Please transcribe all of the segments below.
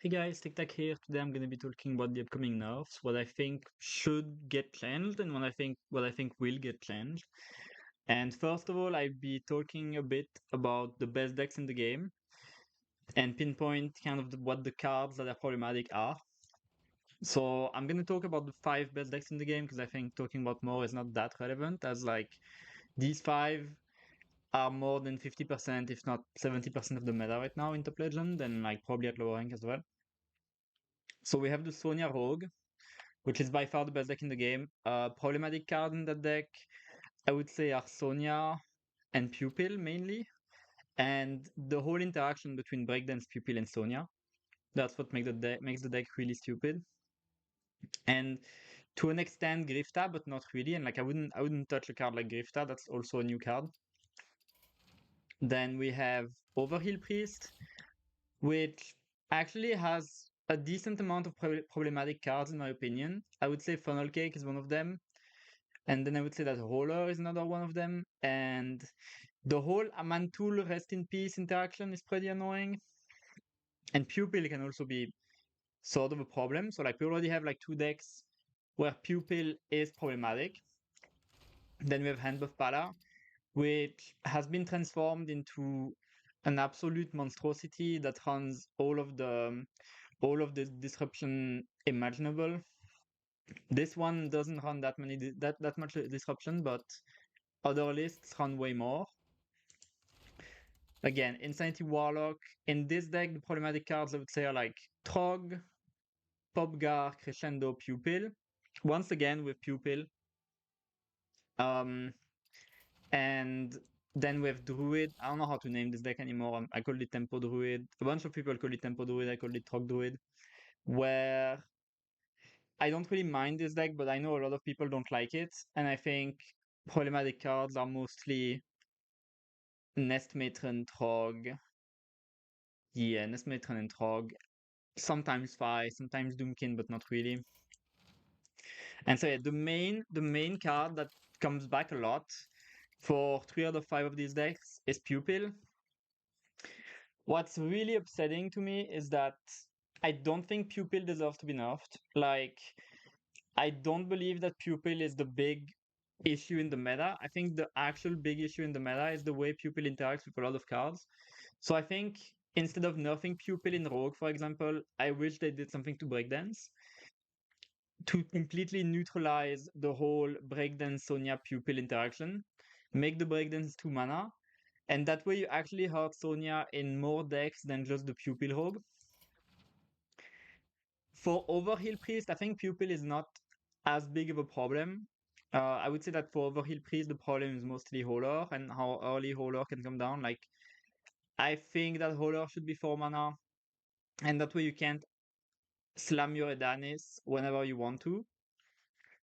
Hey guys, TikTok here. Today I'm going to be talking about the upcoming nerfs, what I think should get changed and what I think will get changed. And first of all, I'll be talking a bit about the best decks in the game and pinpoint kind of what the cards that are problematic are. So I'm going to talk about the 5 best decks in the game because I think talking about more is not that relevant, as like these 5 are more than 50%, if not 70% of the meta right now in Top Legend, and like probably at lower rank as well. So we have the Sonya Rogue, which is by far the best deck in the game. Problematic card in that deck, I would say, are Sonya and Pupil mainly, and the whole interaction between Breakdance, Pupil, and Sonya. That's what makes the deck really stupid. And to an extent, Grifta, but not really. And like I wouldn't touch a card like Grifta. That's also a new card. Then we have Overheal Priest, which actually has a decent amount of problematic cards in my opinion. I would say Funnel Cake is one of them. And then I would say that Roller is another one of them. And the whole Amantul Rest in Peace interaction is pretty annoying. And Pupil can also be sort of a problem. So like we already have like 2 decks where Pupil is problematic. Then we have Hand of Pala, which has been transformed into an absolute monstrosity that runs all of the disruption imaginable. This one doesn't run that much disruption, but other lists run way more. Again, Insanity Warlock. In this deck, the problematic cards I would say are like Trog, Popgar, Crescendo, Pupil. Once again with Pupil. Um, and then we have Druid. I don't know how to name this deck anymore. I called it Tempo Druid. A bunch of people call it Tempo Druid. I called it Trog Druid. Where I don't really mind this deck, but I know a lot of people don't like it. And I think problematic cards are mostly Nest Matron, Trog. Yeah, Nest Matron and Trog. Sometimes Fi, sometimes Doomkin, but not really. And so yeah, the main card that comes back a lot for 3 out of 5 of these decks is Pupil. What's really upsetting to me is that I don't think Pupil deserves to be nerfed. Like, I don't believe that Pupil is the big issue in the meta. I think the actual big issue in the meta is the way Pupil interacts with a lot of cards. So I think instead of nerfing Pupil in Rogue, for example, I wish they did something to Breakdance to completely neutralize the whole Breakdance Sonya Pupil interaction. Make the Breakdance 2 mana, and that way you actually hurt Sonya in more decks than just the Pupil Rogue. For Overheal Priest, I think Pupil is not as big of a problem. I would say that for Overheal Priest, the problem is mostly Holler and how early Holler can come down. Like, I think that Holler should be 4 mana, and that way you can't slam your Edanis whenever you want to.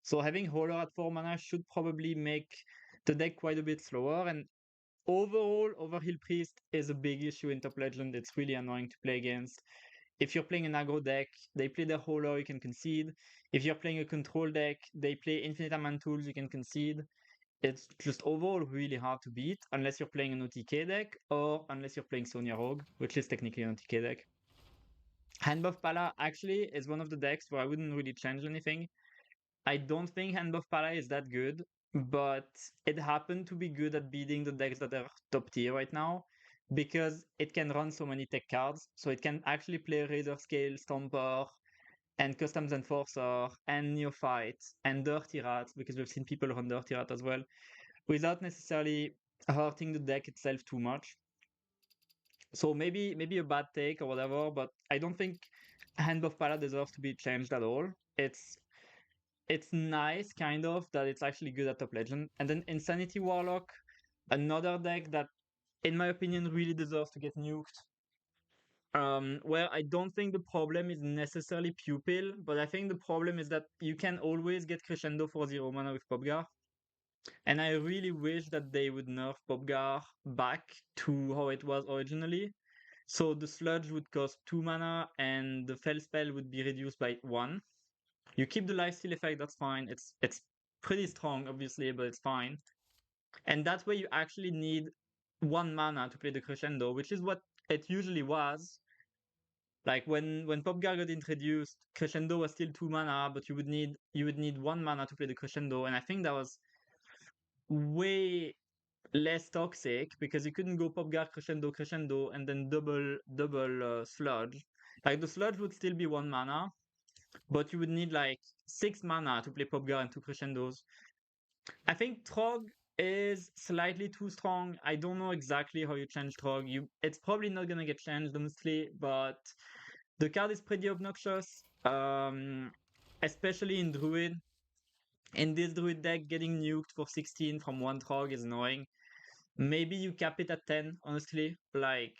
So having Holler at 4 mana should probably make the deck quite a bit slower. And overall, Overheal Priest is a big issue in Top Legend. It's really annoying to play against. If you're playing an aggro deck, they play their Holler, you can concede. If you're playing a control deck, they play Infinite Amount Tools, you can concede. It's just overall really hard to beat unless you're playing an OTK deck or unless you're playing Sonya Rogue, which is technically an OTK deck. Handbuff Pala actually is one of the decks where I wouldn't really change anything. I don't think Handbuff Pala is that good, but it happened to be good at beating the decks that are top tier right now because it can run so many tech cards. So it can actually play Razor Scale, Stomper, and Customs Enforcer, and Neophyte, and Dirty Rat, because we've seen people run Dirty Rat as well, without necessarily hurting the deck itself too much. So maybe a bad take or whatever, but I don't think Handbuff Pala deserves to be changed at all. It's nice, kind of, that it's actually good at Top Legend. And then Insanity Warlock, another deck that, in my opinion, really deserves to get nuked. Where I don't think the problem is necessarily Pupil, but I think the problem is that you can always get Crescendo for 0 mana with Popgar. And I really wish that they would nerf Popgar back to how it was originally. So the Sludge would cost 2 mana and the Fell Spell would be reduced by 1. You keep the lifesteal effect, that's fine. It's pretty strong, obviously, but it's fine. And that way you actually need 1 mana to play the Crescendo, which is what it usually was Like when Popgar got introduced, Crescendo was still 2 mana, but you would need 1 mana to play the Crescendo, and I think that was way less toxic because you couldn't go Popgar Crescendo Crescendo and then double Sludge. Like the Sludge would still be 1 mana, but you would need like 6 mana to play Popgar and 2 Crescendos. I think Trog is slightly too strong. I don't know exactly how you change Trog. It's probably not gonna get changed honestly, but the card is pretty obnoxious. Especially in Druid. In this Druid deck, getting nuked for 16 from one Trog is annoying. Maybe you cap it at 10, honestly. Like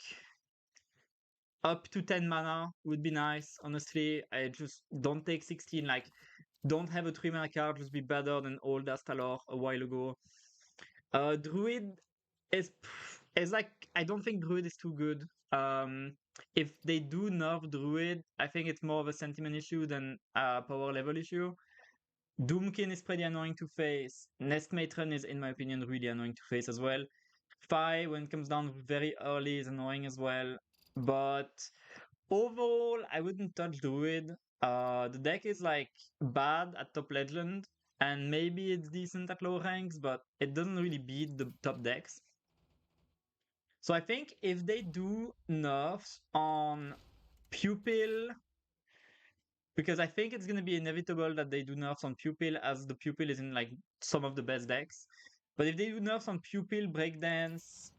up to 10 mana would be nice, honestly. I just don't take 16. Like, don't have a 3 mana card just be better than old Astalor a while ago. Druid is like, I don't think Druid is too good. If they do nerf Druid, I think it's more of a sentiment issue than a power level issue. Doomkin is pretty annoying to face. Nest Matron is, in my opinion, really annoying to face as well. Fi, when it comes down very early, is annoying as well. But overall, I wouldn't touch Druid. The deck is like bad at top legend, and maybe it's decent at low ranks, but it doesn't really beat the top decks. So I think if they do nerfs on Pupil, because I think it's gonna be inevitable that they do nerfs on Pupil, as the Pupil is in like some of the best decks. But if they do nerfs on Pupil, Breakdance,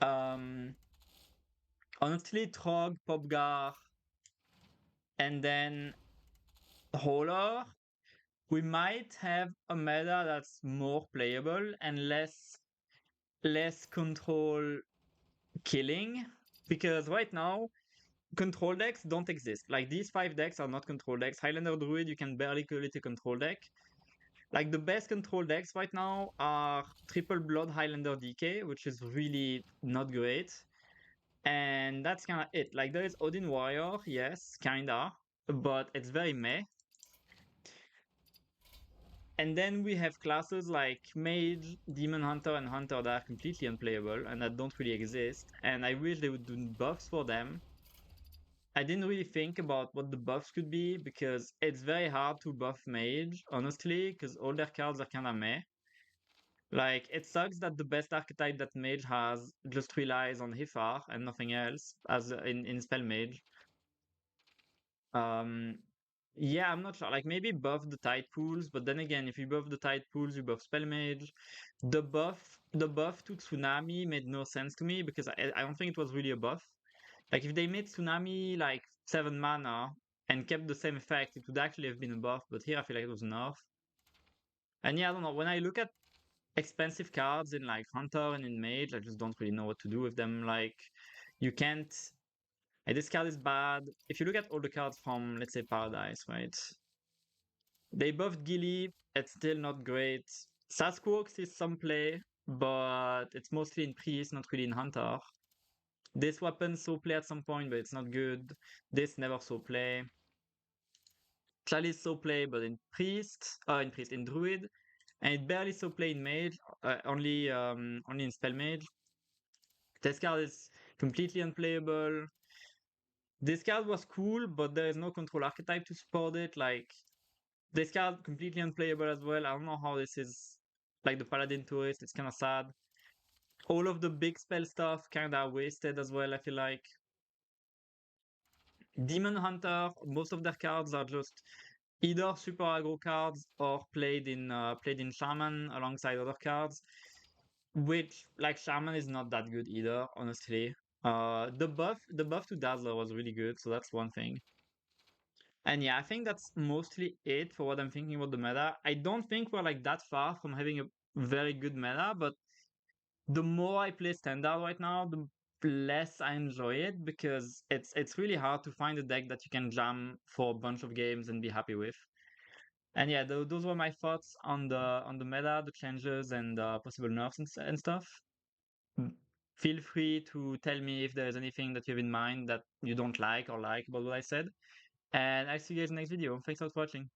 um, honestly, Trog, Popgar, and then Holler, we might have a meta that's more playable and less control killing. Because right now, control decks don't exist. Like these 5 decks are not control decks. Highlander Druid, you can barely call it a control deck. Like the best control decks right now are Triple Blood Highlander DK, which is really not great. And that's kind of it. Like there is Odin Warrior, yes, kinda, but it's very meh. And then we have classes like Mage, Demon Hunter, and Hunter that are completely unplayable and that don't really exist. And I wish they would do buffs for them. I didn't really think about what the buffs could be because it's very hard to buff Mage, honestly, because all their cards are kind of meh. Like, it sucks that the best archetype that Mage has just relies on Hifar and nothing else, as in Spell Mage. Um, yeah, I'm not sure. Like, maybe buff the Tide Pools, but then again, if you buff the Tide Pools, you buff Spell Mage. The buff to Tsunami made no sense to me because I don't think it was really a buff. Like, if they made Tsunami like 7 mana and kept the same effect, it would actually have been a buff, but here I feel like it was a nerf. And yeah, I don't know. When I look at expensive cards in like Hunter and in Mage, I just don't really know what to do with them. Like, you can't. Like, this card is bad. If you look at all the cards from, let's say, Paradise, right? They buffed Gilly. It's still not great. Sasquatch is some play, but it's mostly in Priest, not really in Hunter. This weapon saw play at some point, but it's not good. This never saw play. Chalice saw play, but in Druid, and it barely saw play in Mage, only in Spell Mage. This card is completely unplayable. This card was cool, but there is no control archetype to support it. Like, this card completely unplayable as well. I don't know how this is like the Paladin Tourist. It's kind of sad. All of the big spell stuff kind of wasted as well, I feel like. Demon Hunter, most of their cards are just either super aggro cards or played in Shaman alongside other cards, which like Shaman is not that good either, honestly. The buff to Dazzler was really good, so that's one thing. And yeah, I think that's mostly it for what I'm thinking about the meta. I don't think we're like that far from having a very good meta, but the more I play standard right now, the less I enjoy it because it's really hard to find a deck that you can jam for a bunch of games and be happy with. And yeah, those were my thoughts on the meta, the changes, and possible nerfs and stuff. Mm, Feel free to tell me if there's anything that you have in mind that you don't like or like about what I said. And I'll see you guys in the next video. Thanks a lot for watching.